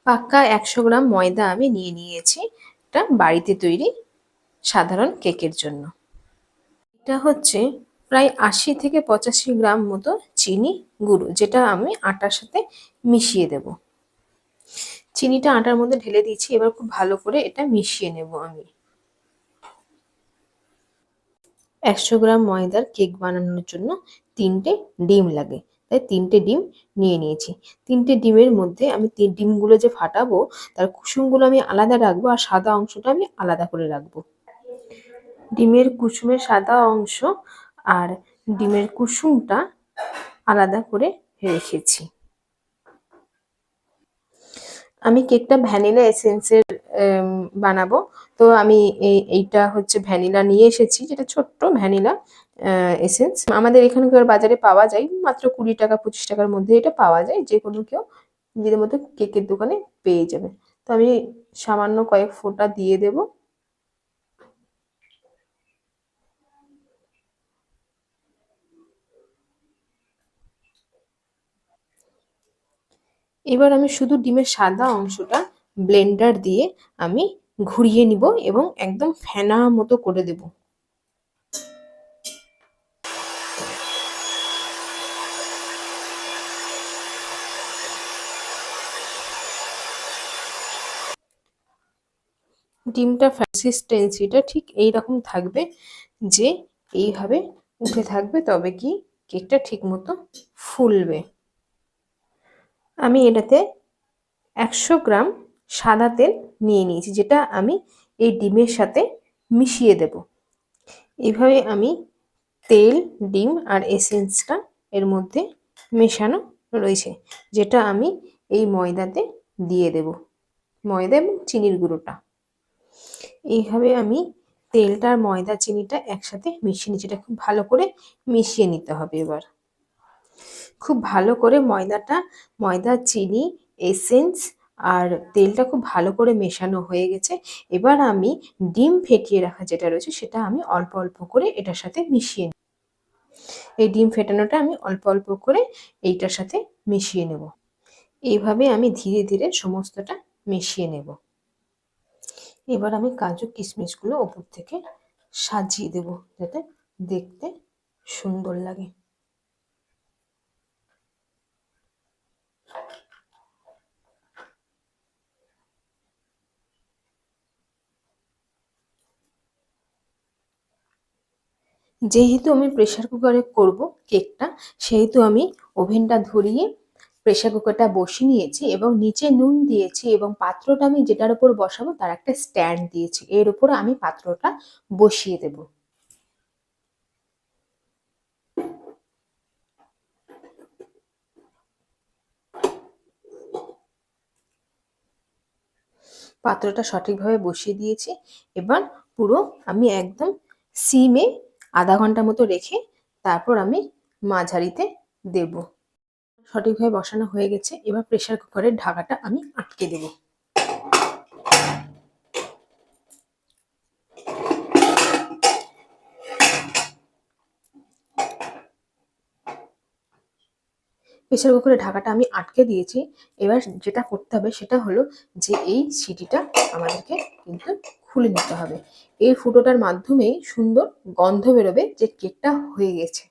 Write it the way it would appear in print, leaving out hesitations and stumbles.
পাক্কা 100 গ্রাম ময়দা আমি নিয়ে নিয়েছি, এটা বাড়িতে তৈরি সাধারণ কেকের জন্য। এটা হচ্ছে প্রায় 80 থেকে 85 গ্রাম মতো চিনি গুঁড়ো, যেটা আমি আটার সাথে মিশিয়ে দেব। চিনিটা আটার মধ্যে ঢেলে দিয়েছি, এবার খুব ভালো করে এটা মিশিয়ে নেব আমি। 100 গ্রাম ময়দার কেক বানানোর জন্য 3টে ডিম লাগে, তাই 3টে ডিম নিয়ে নিয়েছি। 3টে ডিমের মধ্যে আমি ডিমগুলো যে ফাটাবো তার কুসুমগুলো আমি আলাদা রাখবো, আর সাদা অংশটা আমি আলাদা করে রাখবো। ডিমের কুসুমের সাদা অংশ আর ডিমের কুসুমটা আলাদা করে রেখেছি। আমি কেকটা ভ্যানিলা এসেন্সের বানাবো, তো আমি এইটা হচ্ছে ভ্যানিলা নিয়ে এসেছি, যেটা ছোট্ট ভ্যানিলা এসেন্স। আমাদের এখানকার বাজারে পাওয়া যায় মাত্র 20 টাকা 25 টাকার মধ্যে, এটা পাওয়া যায়, যে কোনো কেউ নিজেদের মতো কেকের দোকানে পেয়ে যাবে। তো আমি সামান্য কয়েক ফোঁটা দিয়ে দেব। এবার আমি শুধু ডিমের সাদা অংশটা ব্লেন্ডার দিয়ে আমি ঘুরিয়ে নিব এবং একদম ফেনা মতো করে দেব। ডিমটা কনসিস্টেন্সিটা ঠিক এইরকম থাকবে, যে এইভাবে উঠে থাকবে, তবে কি কেকটা ঠিক মতো ফুলবে। আমি এটাতে 100 গ্রাম সাদা তেল নিয়ে নিয়েছি, যেটা আমি এই ডিমের সাথে মিশিয়ে দেব। এইভাবে আমি তেল, ডিম আর এসেন্সটা এর মধ্যে মেশানো রয়েছে, যেটা আমি এই ময়দাতে দিয়ে দেব, ময়দা এবং চিনির গুঁড়োটা। এইভাবে আমি তেলটা আর ময়দা চিনিটা একসাথে মিশিয়ে নিচ্ছি। এটা খুব ভালো করে মিশিয়ে নিতে হবে। এবার খুব ভালো করে ময়দা, চিনি, এসেন্স আর তেলটা খুব ভালো করে মেশানো হয়ে গেছে। এবার আমি ডিম ফেটিয়ে রাখা যেটা রয়েছে সেটা আমি অল্প অল্প করে এটার সাথে মিশিয়ে নেব। এই ডিম ফেটানোটা আমি অল্প অল্প করে এইটার সাথে মিশিয়ে নেব। এইভাবে আমি ধীরে ধীরে সমস্তটা মিশিয়ে নেব। এবার আমি কাজু কিশমিশগুলো ওপর থেকে সাজিয়ে দেব, যাতে দেখতে সুন্দর লাগে। যেহেতু আমি প্রেসার কুকারে করব কেকটা, সেহেতু আমি ওভেনটা ধরিয়ে প্রেসার কুকারটা বসিয়ে নিয়েছি এবং নিচে নুন দিয়েছি, এবং পাত্রটা আমি যেটার উপর বসাবো তার একটা স্ট্যান্ড দিয়েছি, এর উপর আমি পাত্রটা বসিয়ে দেব। পাত্রটা সঠিকভাবে বসিয়ে দিয়েছি। এবার পুরো আমি একদম সিমে আধা ঘন্টা মতো রেখে তারপর আমি মাঝারিতে দেব। সঠিকভাবে বসানো হয়ে গেছে, এবার প্রেসার কুকারের ঢাকাটা আমি আটকে দেব। প্রেসার কুকারের ঢাকাটা আমি আটকে দিয়েছি। এবার যেটা করতে হবে সেটা হলো যে এই সিটিটা আমাদেরকে কিন্তু খুলে নিতে হবে। এই ফুটোটার মাধ্যমেই সুন্দর গন্ধ বেরোবে যে কেকটা হয়ে গেছে।